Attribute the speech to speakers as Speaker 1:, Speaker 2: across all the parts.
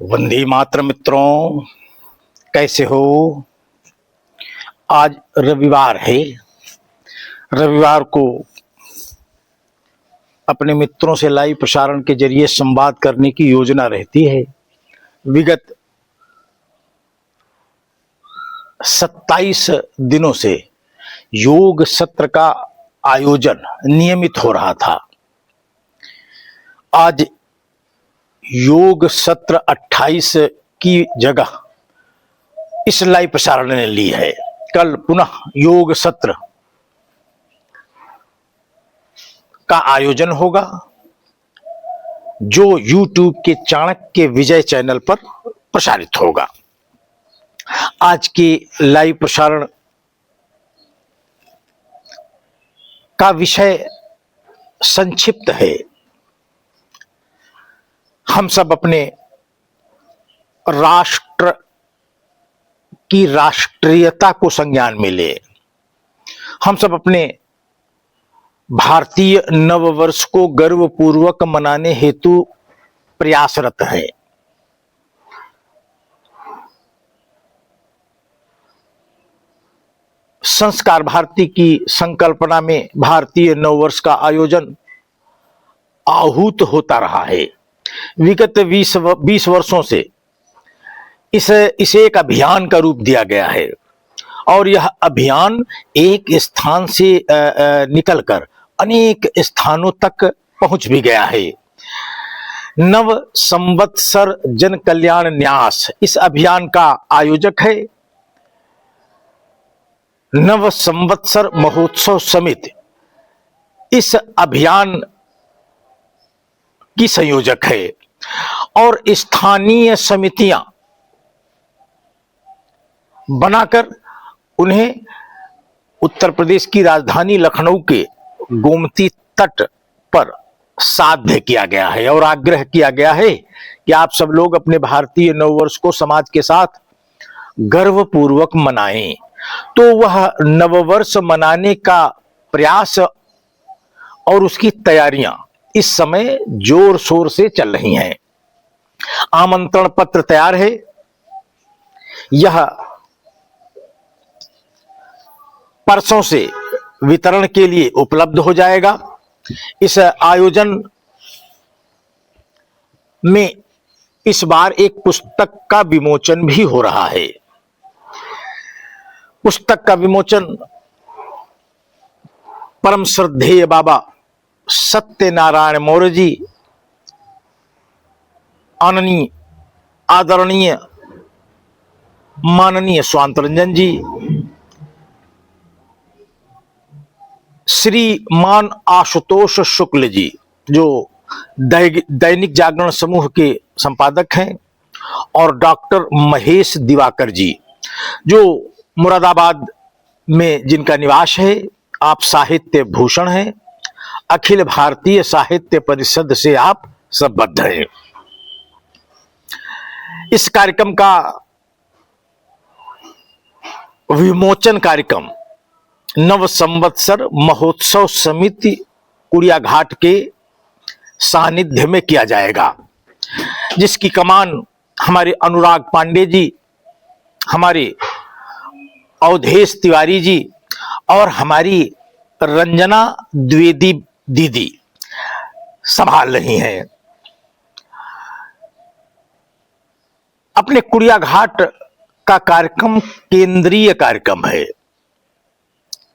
Speaker 1: वंदे मातरम मित्रों, कैसे हो। आज रविवार है। रविवार को अपने मित्रों से लाइव प्रसारण के जरिए संवाद करने की योजना रहती है। विगत 27 दिनों से योग सत्र का आयोजन नियमित हो रहा था। आज योग सत्र 28 की जगह इस लाइव प्रसारण ने ली है। कल पुनः योग सत्र का आयोजन होगा, जो YouTube के चाणक्य विजय चैनल पर प्रसारित होगा। आज के लाइव प्रसारण का विषय संक्षिप्त है। हम सब अपने राष्ट्र की राष्ट्रीयता को संज्ञान में ले, हम सब अपने भारतीय नववर्ष को गर्वपूर्वक मनाने हेतु प्रयासरत हैं। संस्कार भारती की संकल्पना में भारतीय नववर्ष का आयोजन आहूत होता रहा है। विगत 20 वर्षों से इसे एक अभियान का रूप दिया गया है और यह अभियान एक स्थान से निकलकर अनेक स्थानों तक पहुंच भी गया है। नव संवत्सर जन कल्याण न्यास इस अभियान का आयोजक है। नव संवत्सर महोत्सव समिति इस अभियान की संयोजक है और स्थानीय समितियां बनाकर उन्हें उत्तर प्रदेश की राजधानी लखनऊ के गोमती तट पर साध्य किया गया है और आग्रह किया गया है कि आप सब लोग अपने भारतीय नववर्ष को समाज के साथ गर्वपूर्वक मनाएं। तो वह नववर्ष मनाने का प्रयास और उसकी तैयारियां इस समय जोर शोर से चल रही हैं। आमंत्रण पत्र तैयार है। यह परसों से वितरण के लिए उपलब्ध हो जाएगा। इस आयोजन में इस बार एक पुस्तक का विमोचन भी हो रहा है। पुस्तक का विमोचन परम श्रद्धेय बाबा सत्यनारायण मौर्य जी, आदरणीय माननीय स्वांतरंजन जी, श्रीमान आशुतोष शुक्ल जी जो दैनिक जागरण समूह के संपादक हैं, और डॉक्टर महेश दिवाकर जी जो मुरादाबाद में जिनका निवास है। आप साहित्य भूषण हैं। अखिल भारतीय साहित्य परिषद से आप संबद्ध हैं। इस कार्यक्रम का विमोचन कार्यक्रम नव संवत्सर महोत्सव समिति कुड़िया घाट के सानिध्य में किया जाएगा, जिसकी कमान हमारे अनुराग पांडे जी, हमारे अवधेश तिवारी जी और हमारी रंजना द्विवेदी दीदी संभाल रही हैं। अपने कुड़िया घाट का कार्यक्रम केंद्रीय कार्यक्रम है।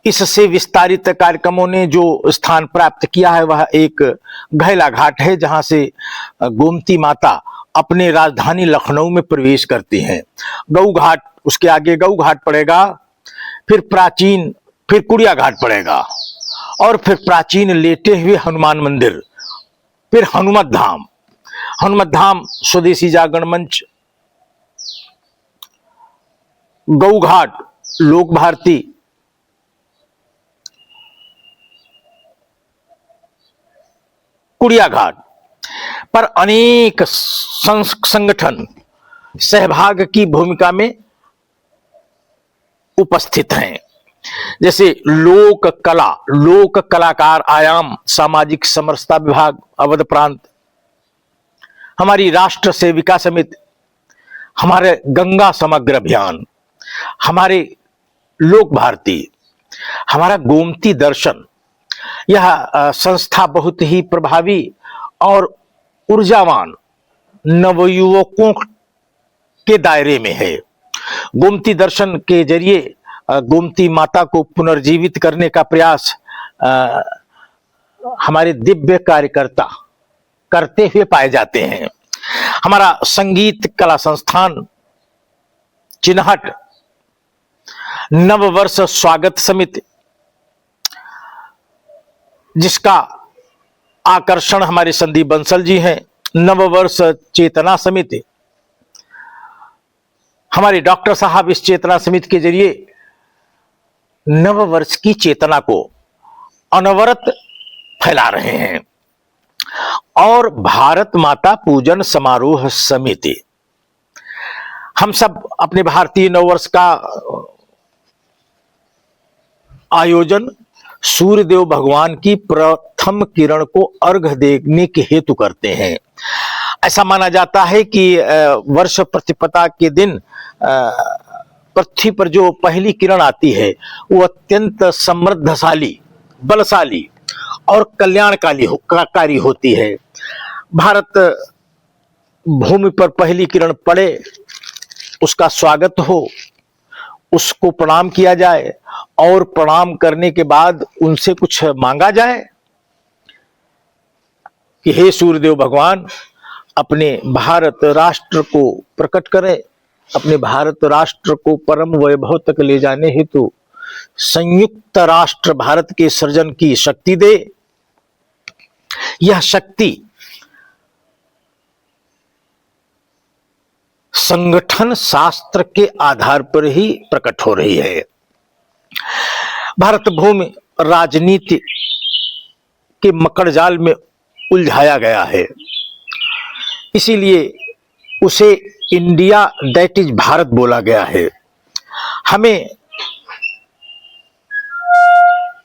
Speaker 1: इससे विस्तारित कार्यक्रमों ने जो स्थान प्राप्त किया है वह एक घैला घाट है, जहां से गोमती माता अपने राजधानी लखनऊ में प्रवेश करती हैं। गऊ घाट, उसके आगे गऊ घाट पड़ेगा, फिर कुड़िया घाट पड़ेगा और फिर प्राचीन लेटे हुए हनुमान मंदिर, फिर हनुमत धाम स्वदेशी जागरण मंच, गऊ घाट, लोक भारती, कुड़िया घाट पर अनेक संगठन सहभाग की भूमिका में उपस्थित हैं, जैसे लोक कलाकार आयाम सामाजिक समरसता विभाग अवध प्रांत, हमारी राष्ट्र सेविका समिति, हमारे गंगा समग्र अभियान, हमारे लोक भारती, हमारा गोमती दर्शन, यह संस्था बहुत ही प्रभावी और ऊर्जावान नवयुवकों के दायरे में है। गोमती दर्शन के जरिए गोमती माता को पुनर्जीवित करने का प्रयास हमारे दिव्य कार्यकर्ता करते हुए पाए जाते हैं। हमारा संगीत कला संस्थान चिन्हट, नववर्ष स्वागत समिति, जिसका आकर्षण हमारे संदीप बंसल जी हैं, नववर्ष चेतना समिति, हमारे डॉक्टर साहब इस चेतना समिति के जरिए नववर्ष की चेतना को अनवरत फैला रहे हैं। और भारत माता पूजन समारोह समिति, हम सब अपने भारतीय नववर्ष का आयोजन सूर्यदेव भगवान की प्रथम किरण को अर्घ्य देने के हेतु करते हैं। ऐसा माना जाता है कि वर्ष प्रतिपदा के दिन पृथ्वी पर जो पहली किरण आती है वो अत्यंत समृद्धशाली, बलशाली और कल्याणकारी होती है। भारत भूमि पर पहली किरण पड़े, उसका स्वागत हो, उसको प्रणाम किया जाए और प्रणाम करने के बाद उनसे कुछ मांगा जाए कि हे सूर्यदेव भगवान, अपने भारत राष्ट्र को प्रकट करें, अपने भारत राष्ट्र को परम वैभव तक ले जाने हेतु संयुक्त राष्ट्र भारत के सृजन की शक्ति दे। यह शक्ति संगठन शास्त्र के आधार पर ही प्रकट हो रही है। भारत भूमि राजनीति के मकड़जाल में उलझाया गया है, इसीलिए उसे इंडिया दैट इज भारत बोला गया है। हमें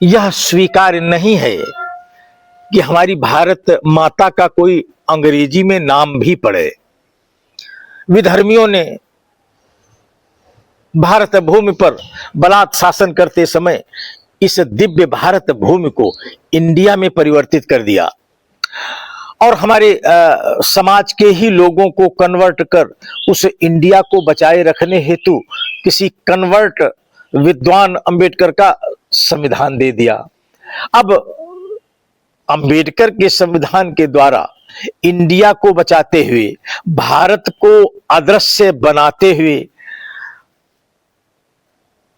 Speaker 1: यह स्वीकार्य नहीं है कि हमारी भारत माता का कोई अंग्रेजी में नाम भी पड़े। विधर्मियों ने भारत भूमि पर बलात् शासन करते समय इस दिव्य भारत भूमि को इंडिया में परिवर्तित कर दिया और हमारे समाज के ही लोगों को कन्वर्ट कर उस इंडिया को बचाए रखने हेतु किसी कन्वर्ट विद्वान अंबेडकर का संविधान दे दिया। अब अंबेडकर के संविधान के द्वारा इंडिया को बचाते हुए, भारत को अदृश्य बनाते हुए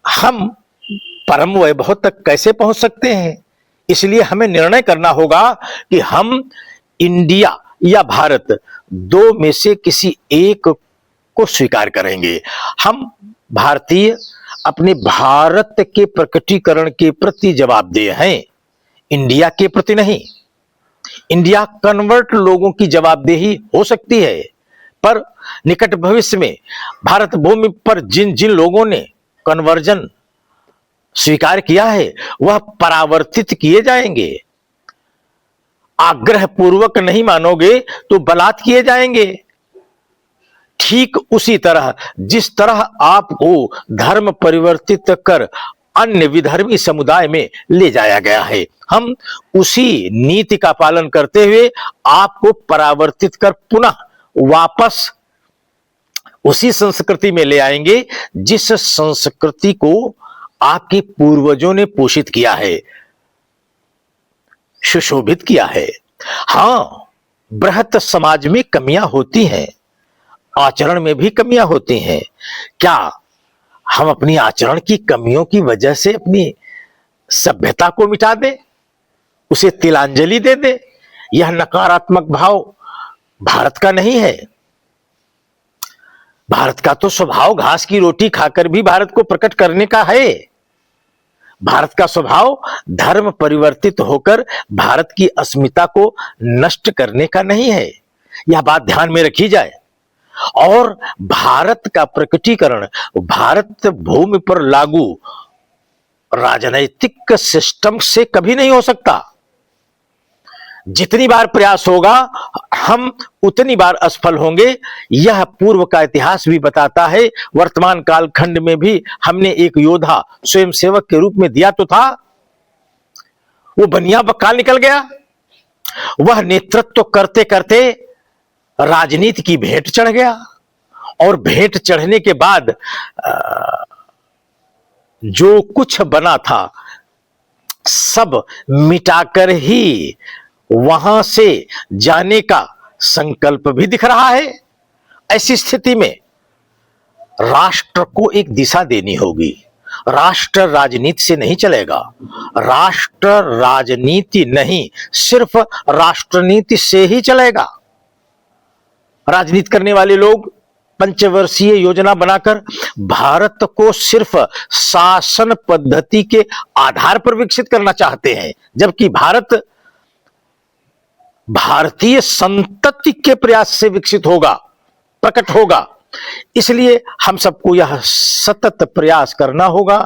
Speaker 1: हम परम वैभव तक कैसे पहुंच सकते हैं? इसलिए हमें निर्णय करना होगा कि हम इंडिया या भारत दो में से किसी एक को स्वीकार करेंगे। हम भारतीय अपने भारत के प्रकटीकरण के प्रति जवाबदेह हैं, इंडिया के प्रति नहीं। इंडिया कन्वर्ट लोगों की जवाबदेही हो सकती है, पर निकट भविष्य में भारत भूमि पर जिन जिन लोगों ने कन्वर्जन स्वीकार किया है वह परावर्तित किए जाएंगे। आग्रह पूर्वक नहीं मानोगे तो बलात् किए जाएंगे। ठीक उसी तरह जिस तरह आपको धर्म परिवर्तित कर अन्य विधर्मी समुदाय में ले जाया गया है, हम उसी नीति का पालन करते हुए आपको परावर्तित कर पुनः वापस उसी संस्कृति में ले आएंगे जिस संस्कृति को आपके पूर्वजों ने पोषित किया है, सुशोभित किया है। हां, बृहत समाज में कमियां होती हैं, आचरण में भी कमियां होती हैं। क्या हम अपनी आचरण की कमियों की वजह से अपनी सभ्यता को मिटा दें, उसे तिलांजलि दे दें? यह नकारात्मक भाव भारत का नहीं है। भारत का तो स्वभाव घास की रोटी खाकर भी भारत को प्रकट करने का है। भारत का स्वभाव धर्म परिवर्तित होकर भारत की अस्मिता को नष्ट करने का नहीं है। यह बात ध्यान में रखी जाए। और भारत का प्रकटीकरण भारत भूमि पर लागू राजनैतिक सिस्टम से कभी नहीं हो सकता। जितनी बार प्रयास होगा हम उतनी बार असफल होंगे। यह पूर्व का इतिहास भी बताता है। वर्तमान कालखंड में भी हमने एक योद्धा स्वयंसेवक के रूप में दिया तो था, वो बनिया बक्का निकल गया। वह नेतृत्व करते करते राजनीति की भेंट चढ़ गया और भेंट चढ़ने के बाद जो कुछ बना था सब मिटाकर ही वहां से जाने का संकल्प भी दिख रहा है। ऐसी स्थिति में राष्ट्र को एक दिशा देनी होगी। राष्ट्र राजनीति से नहीं चलेगा। राष्ट्र राजनीति नहीं, सिर्फ राष्ट्रनीति से ही चलेगा। राजनीति करने वाले लोग पंचवर्षीय योजना बनाकर भारत को सिर्फ शासन पद्धति के आधार पर विकसित करना चाहते हैं, जबकि भारत भारतीय संतति के प्रयास से विकसित होगा, प्रकट होगा। इसलिए हम सबको यह सतत प्रयास करना होगा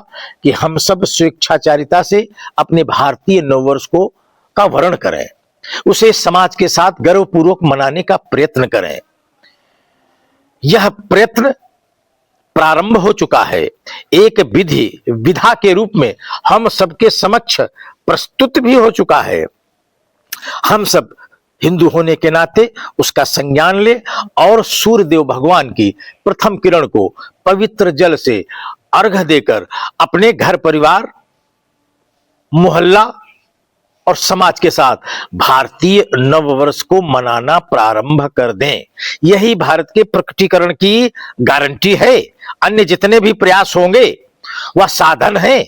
Speaker 1: कि हम सब स्वेच्छाचारिता से अपने भारतीय नववर्ष को का वर्ण करें, उसे समाज के साथ गर्वपूर्वक मनाने का प्रयत्न करें। यह प्रयत्न प्रारंभ हो चुका है। एक विधा के रूप में हम सबके समक्ष प्रस्तुत भी हो चुका है। हम सब हिंदू होने के नाते उसका संज्ञान ले और सूर्यदेव भगवान की प्रथम किरण को पवित्र जल से अर्घ्य देकर अपने घर परिवार, मोहल्ला और समाज के साथ भारतीय नववर्ष को मनाना प्रारंभ कर दें। यही भारत के प्रकटीकरण की गारंटी है। अन्य जितने भी प्रयास होंगे वह साधन है,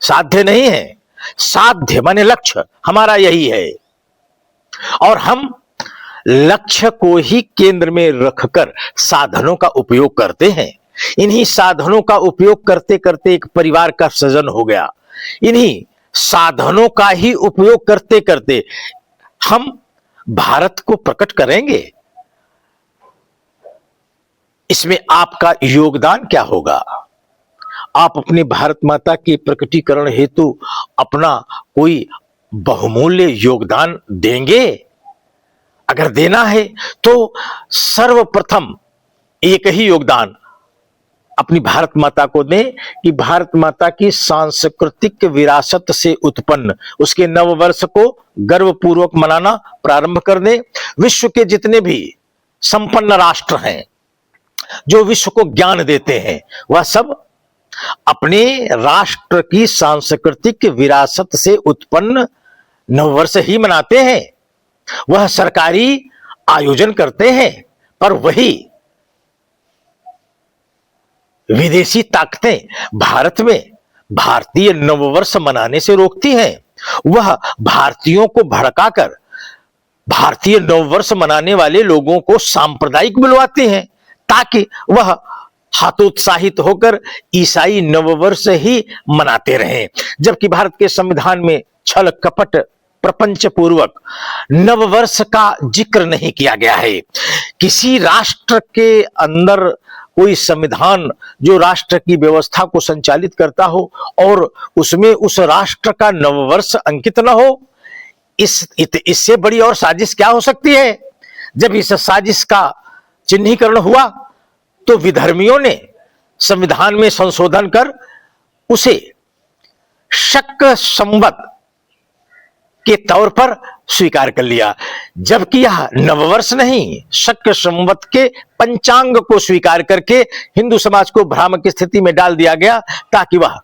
Speaker 1: साध्य नहीं है। साध्य माने लक्ष्य, हमारा यही है और हम लक्ष्य को ही केंद्र में रखकर साधनों का उपयोग करते हैं। इन्हीं साधनों का उपयोग करते करते एक परिवार का सृजन हो गया। इन्हीं साधनों का ही उपयोग करते करते हम भारत को प्रकट करेंगे। इसमें आपका योगदान क्या होगा? आप अपने भारत माता के प्रकटीकरण हेतु अपना कोई बहुमूल्य योगदान देंगे? अगर देना है तो सर्वप्रथम एक ही योगदान अपनी भारत माता को दें कि भारत माता की सांस्कृतिक विरासत से उत्पन्न उसके नववर्ष को गर्वपूर्वक मनाना प्रारंभ कर दें। विश्व के जितने भी संपन्न राष्ट्र हैं जो विश्व को ज्ञान देते हैं, वह सब अपने राष्ट्र की सांस्कृतिक विरासत से उत्पन्न नववर्ष ही मनाते हैं। वह सरकारी आयोजन करते हैं, पर वही विदेशी ताकतें भारत में भारतीय नववर्ष मनाने से रोकती हैं। वह भारतीयों को भड़काकर भारतीय नववर्ष मनाने वाले लोगों को सांप्रदायिक बुलवाते हैं ताकि वह हतोत्साहित होकर ईसाई नववर्ष ही मनाते रहें। जबकि भारत के संविधान में छल कपट प्रपंच पूर्वक नववर्ष का जिक्र नहीं किया गया है। किसी राष्ट्र के अंदर कोई संविधान जो राष्ट्र की व्यवस्था को संचालित करता हो और उसमें उस राष्ट्र का नववर्ष अंकित न हो, इससे बड़ी और साजिश क्या हो सकती है? जब इस साजिश का चिन्हीकरण हुआ तो विधर्मियों ने संविधान में संशोधन कर उसे शक संवत के तौर पर स्वीकार कर लिया, जबकि यह नववर्ष नहीं, शक संवत के पंचांग को स्वीकार करके हिंदू समाज को भ्रामक स्थिति में डाल दिया गया ताकि वह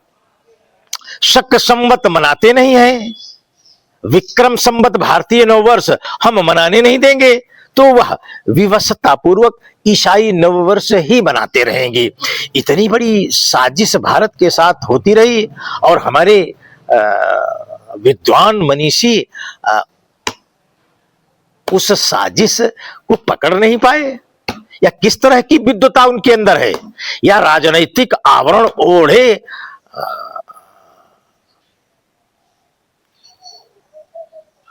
Speaker 1: शक संवत मनाते नहीं हैं। विक्रम संवत भारतीय नववर्ष हम मनाने नहीं देंगे, तो वह विवशता पूर्वक ईसाई नववर्ष ही मनाते रहेंगे। इतनी बड़ी साजिश भारत के साथ होती रही और हमारे विद्वान मनीषी उस साजिश को पकड़ नहीं पाए, या किस तरह की विद्वता उनके अंदर है, या राजनैतिक आवरण ओढ़े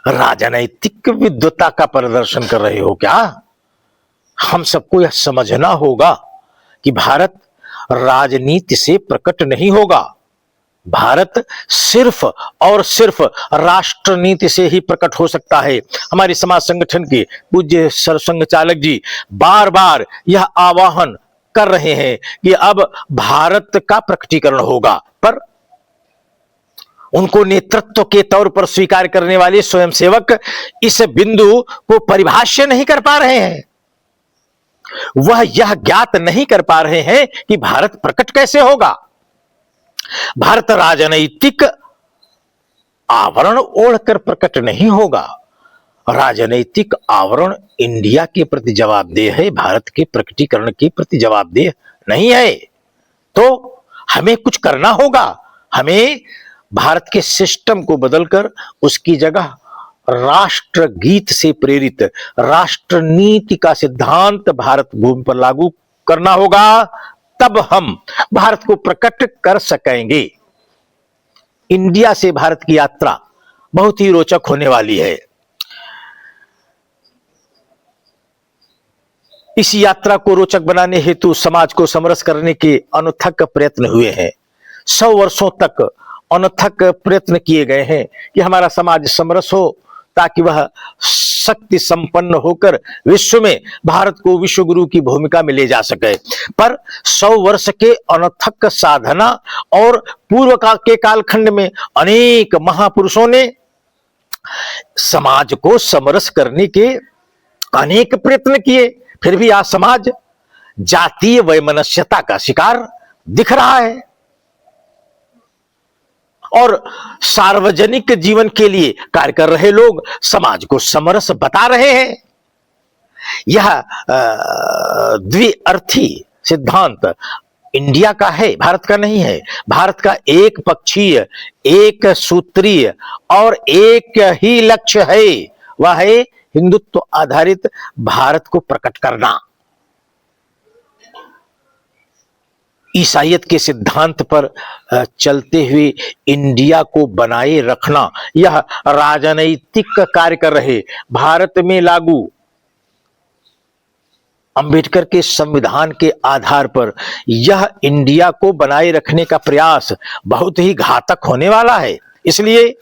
Speaker 1: राजनैतिक विद्वता का प्रदर्शन कर रहे हो क्या? हम सबको यह समझना होगा कि भारत राजनीति से प्रकट नहीं होगा, भारत सिर्फ और सिर्फ राष्ट्र नीति से ही प्रकट हो सकता है। हमारे समाज संगठन के पूज्य सरसंघ चालक जी बार बार यह आह्वान कर रहे हैं कि अब भारत का प्रकटीकरण होगा, पर उनको नेतृत्व के तौर पर स्वीकार करने वाले स्वयंसेवक इस बिंदु को परिभाष्य नहीं कर पा रहे हैं। वह यह ज्ञात नहीं कर पा रहे हैं कि भारत प्रकट कैसे होगा। भारत राजनैतिक आवरण ओढ़कर प्रकट नहीं होगा। राजनैतिक आवरण इंडिया के प्रति जवाबदेह है, भारत के प्रकटीकरण के प्रति जवाबदेह नहीं है। तो हमें कुछ करना होगा। हमें भारत के सिस्टम को बदलकर उसकी जगह राष्ट्र गीत से प्रेरित राष्ट्र नीति का सिद्धांत भारत भूमि पर लागू करना होगा, तब हम भारत को प्रकट कर सकेंगे। इंडिया से भारत की यात्रा बहुत ही रोचक होने वाली है। इस यात्रा को रोचक बनाने हेतु समाज को समरस करने के अनथक प्रयत्न हुए हैं। 100 वर्षों तक अनथक प्रयत्न किए गए हैं कि हमारा समाज समरस हो, ताकि वह शक्ति संपन्न होकर विश्व में भारत को विश्व गुरु की भूमिका में ले जा सके। पर 100 वर्ष के अनथक साधना और पूर्व के कालखंड में अनेक महापुरुषों ने समाज को समरस करने के अनेक प्रयत्न किए, फिर भी आज समाज जातीय वैमनस्यता का शिकार दिख रहा है और सार्वजनिक जीवन के लिए कार्य कर रहे लोग समाज को समरस बता रहे हैं। यह द्विअर्थी सिद्धांत इंडिया का है, भारत का नहीं है। भारत का एक पक्षीय, एक सूत्रीय और एक ही लक्ष्य है, वह है हिंदुत्व आधारित भारत को प्रकट करना। ईसाईयत के सिद्धांत पर चलते हुए इंडिया को बनाए रखना, यह राजनैतिक कार्य कर रहे भारत में लागू अंबेडकर के संविधान के आधार पर यह इंडिया को बनाए रखने का प्रयास बहुत ही घातक होने वाला है। इसलिए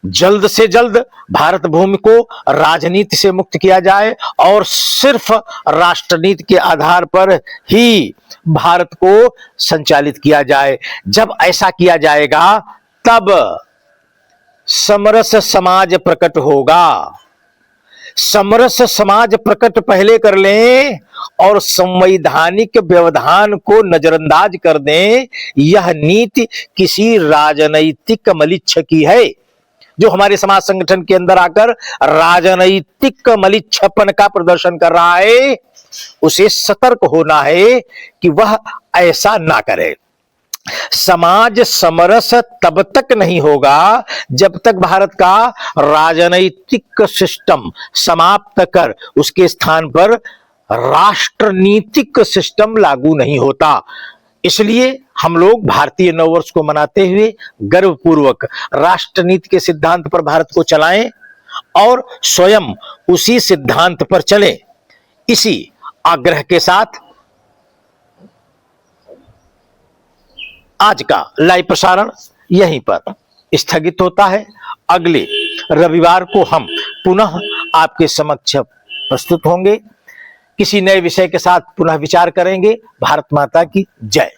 Speaker 1: जल्द से जल्द भारत भूमि को राजनीति से मुक्त किया जाए और सिर्फ राष्ट्रनीति के आधार पर ही भारत को संचालित किया जाए। जब ऐसा किया जाएगा तब समरस समाज प्रकट होगा। समरस समाज प्रकट पहले कर लें और संवैधानिक व्यवधान को नजरअंदाज कर दें, यह नीति किसी राजनैतिक मलिच्छ की है जो हमारे समाज संगठन के अंदर आकर राजनैतिक मलिच्छपन का प्रदर्शन कर रहा है। उसे सतर्क होना है कि वह ऐसा ना करे। समाज समरस तब तक नहीं होगा जब तक भारत का राजनैतिक सिस्टम समाप्त कर उसके स्थान पर राष्ट्रनीतिक सिस्टम लागू नहीं होता। इसलिए हम लोग भारतीय नववर्ष को मनाते हुए गर्वपूर्वक राष्ट्रनीति के सिद्धांत पर भारत को चलाएं और स्वयं उसी सिद्धांत पर चलें। इसी आग्रह के साथ आज का लाइव प्रसारण यहीं पर स्थगित होता है। अगले रविवार को हम पुनः आपके समक्ष प्रस्तुत होंगे, किसी नए विषय के साथ पुनः विचार करेंगे। भारत माता की जय।